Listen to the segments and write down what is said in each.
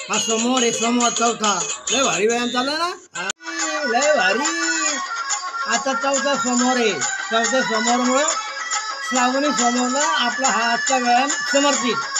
हा समोर आहे, समोर चौथा लय भारी व्यायाम चालला ना, लय भारी. आता चौथा समोर आहे, चौथा समोरमुळे श्रावणी समोरला आपला हा आजचा व्यायाम समर्पित.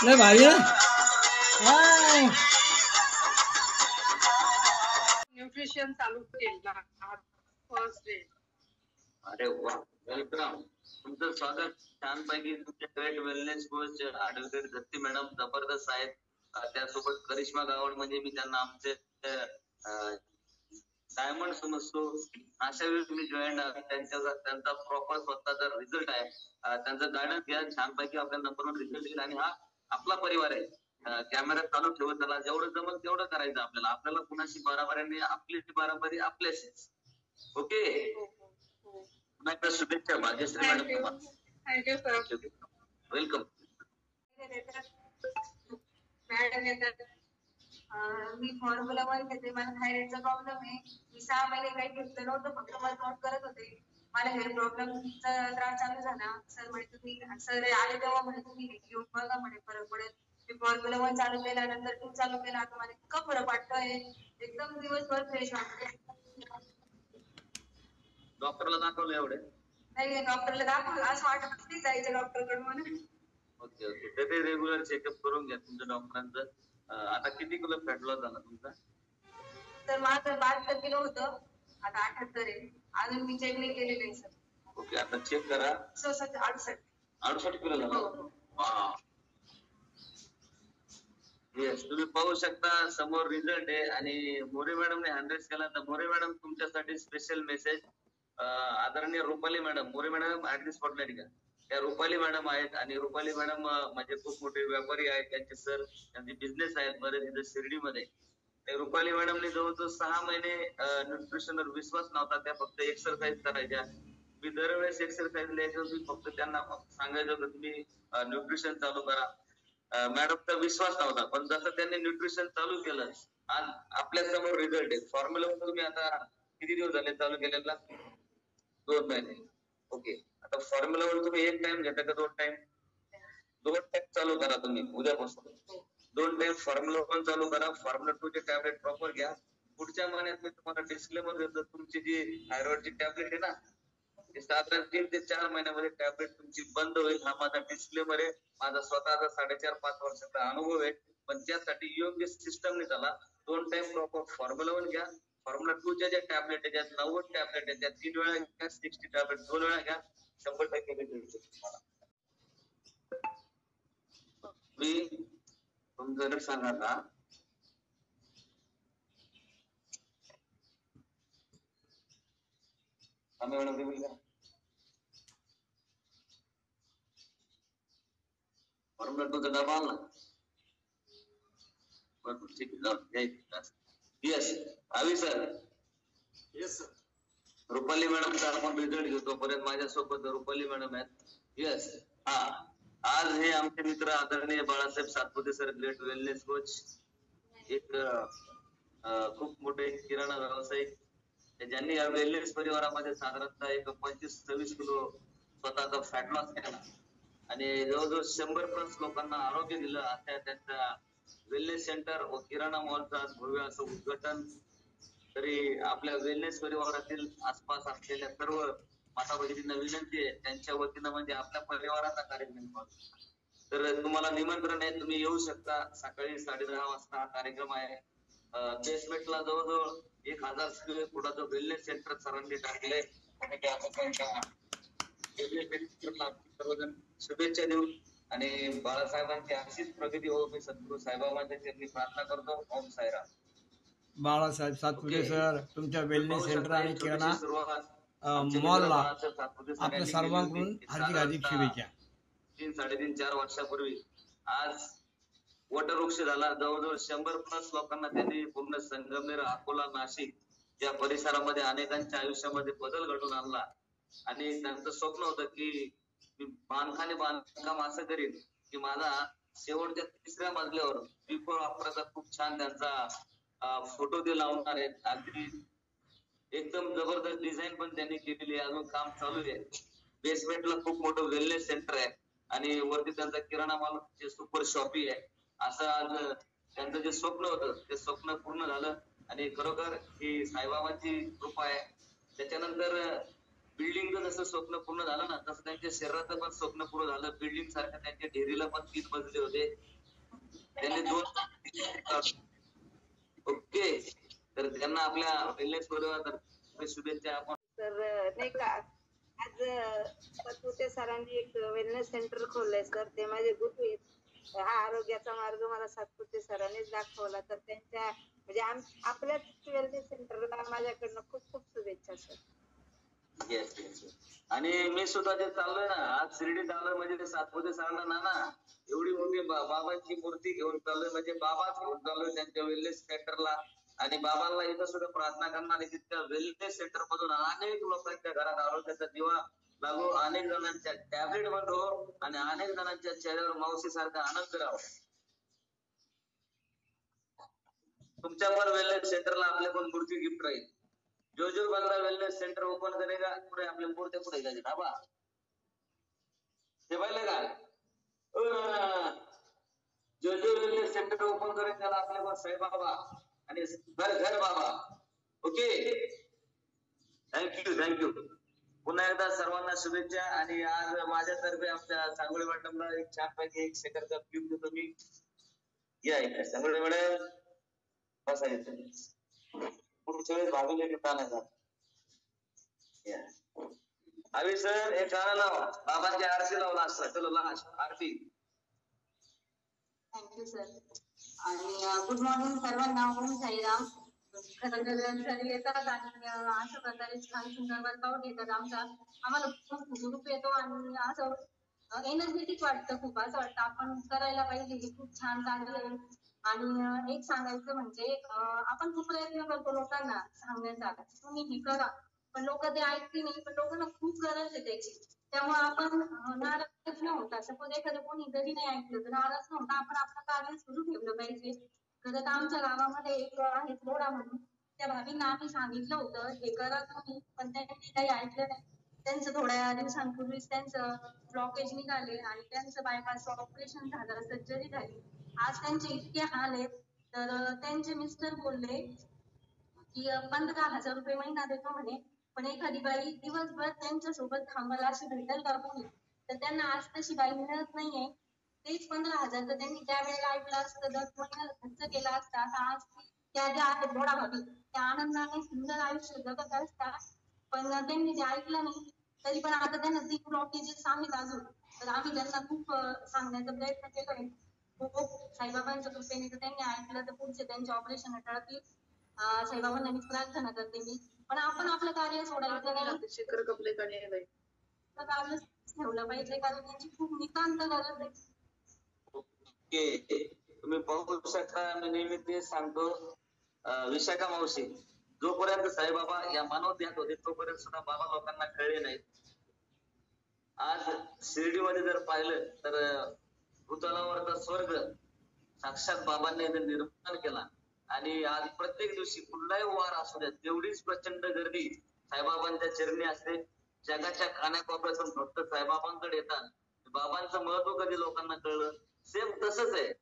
लय भारी न्यूट्रिशन चालू केला फर्स्ट डे. अरे वा, वेलकम. तुमचं स्वागत. छानपैकी तुमच्या great wellness coach advocate दत्ती madam जबरदस्त आहेत. त्यासोबत करिश्मा गावड, म्हणजे मी त्यांना आमचे डायमंड समजतो. अशा वेळी तुम्ही जॉईन त्यांचा प्रॉपर स्वतःचा रिझल्ट आहे. त्यांचं गायडन्स घ्या, छानपैकी आपल्या नंबरवर रिझल्ट येईल. आणि हा आपला परिवार आहे. कॅमेरा चालू ठेवत त्याला जेवढं जमल तेवढं करायचं. आपल्याला कुणाशी बराबरी, आपली बराबरी आपल्याशी. ओके, शुभेच्छा Bhagyashree madam. Thank you sir. Welcome. Madam येतात. मी फॉर्म्युला 1 घेते. मला थायरॉइडचा प्रॉब्लेम आहे. मी 6 महिने काही घेतलं नव्हतं, फक्त वर्कआउट करत होते. मला हेअर प्रॉब्लेमचा त्रास चालू झाला. सर म्हणे तुम्ही, सर आले तेव्हा म्हणे तुम्ही घेऊन बघा, म्हणे फरक पडेल. मी फॉर्म्युला 1 चालू केला, नंतर 2 चालू केला. आता मला इतका फरक वाटतोय, एकदम दिवसभर फ्रेश वाटतोय. डॉक्टरला दाखवलं एवढे? नाही, डॉक्टरला दाखवलं असं वाटत नाही जायचं डॉक्टरकडे म्हणून. ओके ओके, ते रेग्युलर चेकअप करून घ्या तुमच्या डॉक्टरांचं. आता किती किलो फॅट लॉस झाला तुमचा? तर माझं 72 किलो होतं, आता 78 आहे. अजून मी चेक नाही केलेलं आहे सर. ओके, आता चेक करा. 68 किलो झाला. येस, तुम्ही पाहू शकता समोर रिझल्ट आहे. आणि मोरे मॅडमने 100 केला. तर मोरे मॅडम तुमच्यासाठी स्पेशल मेसेज. आदरणीय Rupali madam, More madam at spotlight घ्या. त्या रुपाली मॅडम आहेत. आणि रुपाली मॅडम म्हणजे खूप मोठे व्यापारी आहेत. त्यांचे सर, त्यांचे बिझनेस आहेत बरेच इथे शिर्डीमध्ये. रुपाली मॅडमने जवळजवळ 6 महिने न्यूट्रिशनवर विश्वास नव्हता. त्या फक्त एक्सरसाइज करायच्या. मी दरवेळेस एक्सरसाइज लिहायचो. मी फक्त त्यांना सांगायचो की तुम्ही न्यूट्रिशन चालू करा. मॅडमचा विश्वास नव्हता, पण जसं त्यांनी न्यूट्रिशन चालू केलं, आज आपल्या समोर रिझल्ट आहे. फॉर्म्युला तुम्ही आता किती दिवस झाले चालू केलेला? 2 महिने. ओके, आता फॉर्म्युला तुम्ही 1 टाइम घेता का 2 टाइम? 2 टाइम चालू करा तुम्ही उद्यापासून. 2 टाइम फॉर्म्युला 1 चालू करा. फॉर्म्युला 2 चे टॅबलेट प्रॉपर घ्या. पुढच्या महिन्यात मी तुम्हाला डिस्क्लेमर देतो. तुमची जी थायरॉइडची टॅबलेट आहे ना, साधारण 3 ते 4 महिन्यामध्ये टॅबलेट तुमची बंद होईल. हा माझा डिस्क्लेमर आहे. माझा स्वतःचा 4.5-5 वर्षाचा अनुभव आहे. पण त्यासाठी योग्य सिस्टमने झाला. 2 टाइम प्रॉपर फॉर्म्युला 1 घ्या. फॉर्म्युला 2 च्या ज्या टॅबलेट आहे, त्यात 90 टॅबलेट आहे, त्या 3 वेळा घ्या. 60 टॅबलेट 2 वेळा घ्या. 100% रिझल्ट तुम्हाला. मी तुमचं सांगा का, आम्ही मॅडम रिव्हिल करा. फॉर्म्युला 2 चा डबा आला. बरोबर, ठीक आहे. येस, आवी सर. Yes sir. रुपाली मॅडमचा आपण रिझल्ट घेतो. परत माझ्यासोबत रुपाली मॅडम आहेत. येस, हा. आज हे आमचे मित्र आदरणीय Balasaheb Satpute sir, great wellness coach, एक खूप मोठे किराणा व्यावसायिक, ज्यांनी या वेलनेस परिवारामध्ये साधारणतः एक 25-26 किलो स्वतःचा फॅट लॉस केला. आणि जवळजवळ 100+ लोकांना आरोग्य दिलं. अशा त्यांच्या वेलनेस सेंटर व किराणा मॉलचं आज भव्य असं उद्घाटन. तरी आपल्या वेलनेस परिवारातील आसपास असलेल्या सर्व माता भगिनींना विनंती आहे, त्यांच्या वतीनं म्हणजे आपल्या परिवाराचा कार्यक्रम. तर तुम्हाला निमंत्रण आहे, तुम्ही येऊ शकता. सकाळी 10:30 वाजता हा कार्यक्रम आहे. बेसमेंटला जवळजवळ 1000 स्क्वेअर फुटाचं वेलनेस सेंटर सरांनी टाकले. सर्वजण शुभेच्छा देऊन आणि बाळासाहेबांची अशीच प्रगती हो, मी सद्गुरू साईबाबांच्या चरणी प्रार्थना करतो. ओम साईराम. बाळासाहेब सातपुते सर, तुमच्या वेलनेस सेंटर आणि किराणा मॉलला आपल्या सर्वांकडून हार्दिक शुभेच्छा. 3-3.5-4 वर्षापूर्वी आज वटवृक्ष झाला. जवळजवळ 100+ लोकांना त्यांनी पूर्ण संगमनेर, अकोला, नाशिक या परिसरामध्ये अनेकांच्या आयुष्यामध्ये बदल घडवून आणला. आणि त्यांचं स्वप्न होतं की मी बांधकाम असं करीन की माझा शेवटच्या 3ऱ्या मजल्यावर बिफोर आफ्टरचा खूप छान त्यांचा फोटो ते लावणार आहेत. अगदी एकदम जबरदस्त डिझाईन पण त्यांनी केलेली आहे. अजून काम चालू आहे. बेसमेंटला खूप मोठं वेलनेस सेंटर आहे आणि वरती त्यांचा किराणा माल सुपर शॉपी आहे. असं आज त्यांचं जे स्वप्न होतं ते स्वप्न पूर्ण झालं. आणि खरोखर ही साईबाबांची कृपा आहे. त्याच्यानंतर बिल्डिंगचं जसं स्वप्न पूर्ण झालं ना, तसं त्यांच्या शरीराचं पण स्वप्न पूर्ण झालं. बिल्डिंग सारखं त्यांच्या डेअरीला पण 3 मजले होते. त्यांनी 2 ओके. तर त्यांना आपल्या वेलनेस परिवारातर्फे शुभेच्छा. आपण तर नाही का आज सातपुते सरांनी एक वेलनेस सेंटर खोललंय सर. ते माझे गुरु आहेत. हा आरोग्याचा मार्ग मला सातपुते सरांनीच दाखवला. तर त्यांच्या म्हणजे आपल्याच वेलनेस सेंटरला माझ्याकडनं खूप खूप शुभेच्छा सर. Yes yes. आणि मी सुद्धा जे चाललोय ना, आज शिर्डी चाललोय म्हणजे ते सातपुते सरांना नाना एवढी मोठी बाबांची मूर्ती घेऊन चाललोय, म्हणजे बाबाच घेऊन चाललोय त्यांच्या वेलनेस सेंटरला. आणि बाबांना इथं सुद्धा प्रार्थना करणार आहे की त्या वेलनेस सेंटर मधून अनेक लोकांच्या घरात आरोग्याचा दिवा लागो, अनेक जणांच्या टॅबलेट बंद हो आणि अनेक जणांच्या चेहऱ्यावर मावशी सारखा आनंद राहो. तुमच्या पण वेलनेस सेंटरला आपल्या पण मूर्ती गिफ्ट राहील. जो जो बंदा वेलनेस सेंटर ओपन करेगा पुढे आपल्या मूर्त्या पुढे जायचे बाबा. ते पाहिलं का? जो जो वेलनेस सेंटर ओपन करेल त्याला आपल्या पण साईबाबा आणि घर घर बाबा. ओके. थँक्यू. पुन्हा एकदा सर्वांना शुभेच्छा. आणि आज माझ्यातर्फे आमच्या सांगोळे मॅडमला एक छानपैकी 1 सेकंडचा गिफ्ट देतो मी. या इकडे सांगोळे मॅडम बसायचं. पुढच्या वेळेस भागून येता नाही जात. आवी सर एक गाणं लाव. बाबांची आरती लावला असता. चलो लास्ट आरती. Thank you sir. आणि गुड मॉर्निंग सर्वांना. ओम साईराम. खरं तर सर येतात आणि अशा प्रकारे छान सुंदर वर्कआउट घेतात. आम्हाला खूप ग्रुप येतो आणि असं एनर्जेटिक वाटतं. खूप असं वाटतं आपण करायला पाहिजे. हे खूप छान कार्य आहे. आणि एक सांगायचं म्हणजे आपण खूप प्रयत्न करतो लोकांना सांगण्याचा तुम्ही हे करा, पण लोक ते ऐकते नाही. पण लोकांना खूप गरज आहे त्याची. त्यामुळे आपण नाराज न होता, सपोज एखादं कोणी जरी नाही ऐकलं तर नाराज न होता आपण आपलं कार्य सुरू ठेवलं पाहिजे. खरं तर आमच्या गावामध्ये एक आहे थोडा म्हणून, त्या भाभींना आम्ही सांगितलं होतं हे करा तुम्ही, पण त्यांनी काही ऐकलं नाही. त्यांचं थोड्या दिवसांपूर्वीच त्यांचं ब्लॉकेज निघाले आणि त्यांचं बायपास ऑपरेशन झालं, सर्जरी झाली. आज त्यांचे इतके हाल आहेत. तर त्यांचे मिस्टर बोलले की 15,000 रुपये महिना देतो म्हणे, पण एखादी बाई दिवसभर त्यांच्या सोबत थांबायला अशी भेटेल का कोणी? तर त्यांना आज तशी बाई मिळत नाहीये. तेच 15,000 तर त्यांनी त्यावेळेला ऐकलं असतं, दर महिन्याला खर्च केला असता. आता आज त्या ज्या आहेत घोडा भाभी त्या आनंदाने सुंदर आयुष्य जगत असतात, पण त्यांनी ते ऐकलं नाही. तरी पण आता त्यांना 3 ब्लॉकेजेस आहेत अजून. तर आम्ही त्यांना खूप सांगण्याचा प्रयत्न केलोय. खूप साईबाबांच्या कृपेने तर त्यांनी ऐकलं तर पुढचे त्यांचे ऑपरेशन टळतील. साईबाबांना मी प्रार्थना करते मी. पण आपण आपलं कार्य सोडायचं नाही. शेखर कपले कडे कार्य ठेवलं पाहिजे, कारण त्यांची खूप नितांत गरज आहे. ओके. तुम्ही पाहू शकता. मी नेहमी तेच सांगतो, विशाखा मावशी जोपर्यंत साईबाबा या मानव देत होते तोपर्यंत सुद्धा बाबा लोकांना कळले नाहीत. आज शिर्डीमध्ये जर पाहिलं तर भूतलावरचा स्वर्ग साक्षात बाबांनी निर्माण केला. आणि आज प्रत्येक दिवशी कुठलाही वार असू द्या तेवढीच प्रचंड गर्दी साईबाबांच्या चरणी असते. जगाच्या कानाकोपऱ्यातून फक्त साईबाबांकडे येतात. बाबांचं महत्व कधी लोकांना कळलं? सेम तसंच आहे.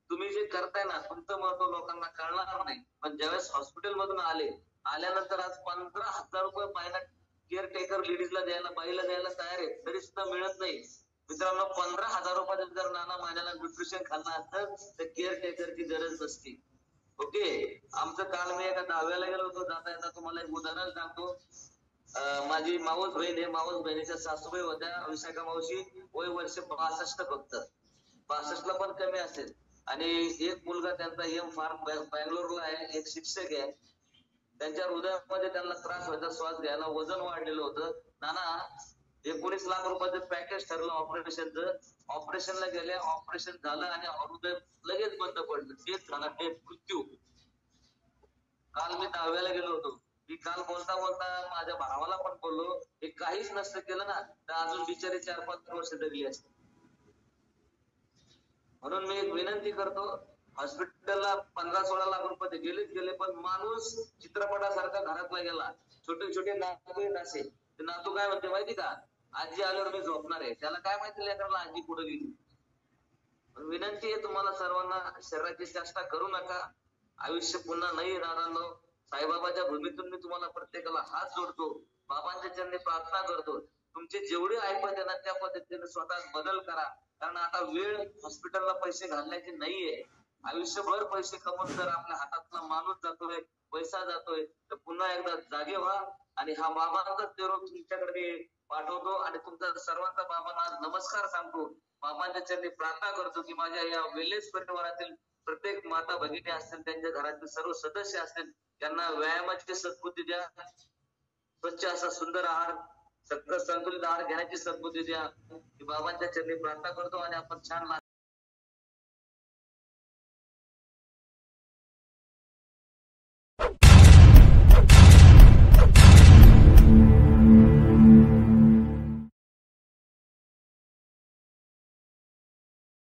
तुम्ही जे करताय ना तुमचं महत्व लोकांना कळणार नाही, पण ज्यावेळेस हॉस्पिटल मधून आल्यानंतर आज 15,000 रुपये महिना केअरटेकर लेडीजला द्यायला, बाईला द्यायला तयार आहे, तरी सुद्धा मिळत नाही. मित्रांनो, 15,000 रुपयात जर नाना महिन्याला न्यूट्रिशन खाल्लं असतं तर केअरटेकरची गरज नसती. ओके. आमचं काल मी एका दहाव्याला गेलो होतो. जाता येता तुम्हाला एक उदाहरण सांगतो. माझी मावस बहीण आहे. मावस बहिणीच्या सासूबाई होत्या विशाखा मावशी. वय वर्ष 62 फक्त. 62 ला पण कमी असेल. आणि एक मुलगा त्यांचा एम फार्म बँगलोरला आहे, एक शिक्षक आहे. त्यांच्या हृदयामध्ये त्यांना त्रास व्हायचा, श्वास घ्यायला, वजन वाढलेलं होतं. नाना 19 लाख रुपयाचं पॅकेज ठरलं ऑपरेशनचं. ऑपरेशनला गेले, ऑपरेशन झालं आणि हृदय लगेच बंद पडलं. तेच झालं ते मृत्यू. काल मी 10व्याला गेलो होतो. मी काल बोलता बोलता माझ्या भावाला पण बोललो, हे काहीच नसतं केलं ना तर अजून बिचारे 4-5 वर्ष जगली असते. म्हणून मी एक विनंती करतो, हॉस्पिटलला 15-16 लाख रुपये गेलेच गेले, पण माणूस चित्रपटासारखा घरातला गेला. छोटे छोटे नातू असे, ते नातू काय म्हणते माहिती का, आजी आल्यावर मी झोपणार आहे. त्याला काय माहिती लेकराला आजी पुढे गेली. विनंती आहे तुम्हाला सर्वांना, शरीराची चेष्टा करू नका. आयुष्य पुन्हा नाही राहणार. साईबाबाच्या भूमीतून मी तुम्हाला प्रत्येकाला हात जोडतो, बाबांच्या चरणी प्रार्थना करतो. तुमचे जेवढे ऐपत आहे ना त्या पद्धतीने स्वतः बदल करा. कारण आता वेळ हॉस्पिटलला पैसे घालण्याची नाहीये. आयुष्यभर पैसे कमवून जर आपल्या हातातला माणूस जातोय, पैसा जातोय, तर पुन्हा एकदा जागे व्हा. आणि हा बाबांचा निरोप तुमच्याकडे मी पाठवतो आणि तुमचा सर्वांचा बाबांना नमस्कार सांगतो. बाबांच्या चरणी प्रार्थना करतो की माझ्या या वेल्नेस परिवारातील प्रत्येक माता भगिनी असतील, त्यांच्या घरातील सर्व सदस्य असतील, त्यांना व्यायामाची सद्बुद्धी द्या. स्वच्छ असा सुंदर आहार, संतुलित आहार घेण्याची सद्बुद्धी द्या. बाबांच्या चरणी प्रार्थना करतो आणि आपण छान